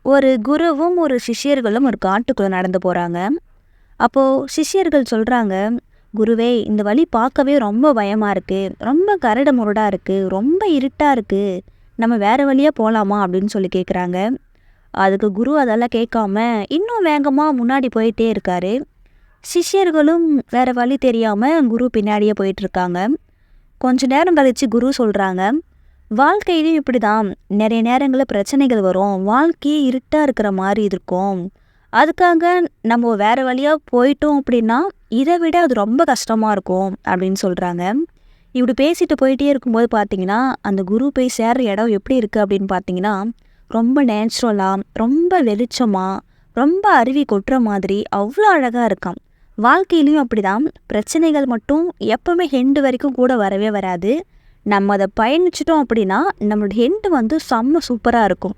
ஒரு குருவும் ஒரு சிஷ்யர்களும் ஒரு காட்டுக்குள்ள நடந்து போறாங்க. அப்போ சிஷ்யர்கள் சொல்றாங்க, "குருவே, இந்த வழி பார்க்கவே ரொம்ப பயமா இருக்கு. ரொம்ப கரடு முரடா இருக்கு. ரொம்ப இருட்டா இருக்கு. நம்ம வேற வழியா போலாமா?" அப்படின்னு சொல்லி கேட்குறாங்க. அதுக்கு குரு அதெல்லாம் கேட்காம இன்னும் வேகமா முன்னாடி போயிட்டே இருக்காரு. சிஷ்யர்களும் வேற வழி தெரியாம குரு பின்னாடியே போயிட்டு இருக்காங்க. கொஞ்ச நேரம் கழிச்சு குரு சொல்றாங்க, வாழ்க்கையிலும் இப்படிதான். நிறைய நேரங்களில் பிரச்சனைகள் வரும். வாழ்க்கையே இருட்டா இருக்கிற மாதிரி இருக்கும். அதுக்காக நம்ம வேற வழியா போயிட்டோம் அப்படின்னா இதை விட அது ரொம்ப கஷ்டமா இருக்கும் அப்படின்னு சொல்றாங்க. இப்படி பேசிட்டு போயிட்டே இருக்கும்போது பார்த்தீங்கன்னா, அந்த குரு போய் சேர்ற இடம் எப்படி இருக்கு அப்படின்னு பார்த்தீங்கன்னா, ரொம்ப நேச்சுரலா, ரொம்ப வெளிச்சமா, ரொம்ப அருவி கொட்டுற மாதிரி அவ்வளோ அழகா இருக்காம். வாழ்க்கையிலையும் அப்படிதான். பிரச்சனைகள் மட்டும் எப்பவுமே ஹெண்டு வரைக்கும் கூட வரவே வராது. நம்ம அதை பயணிச்சிட்டோம் அப்படின்னா நம்மளோட ஹெண்டு வந்து செம்ம சூப்பராக இருக்கும்.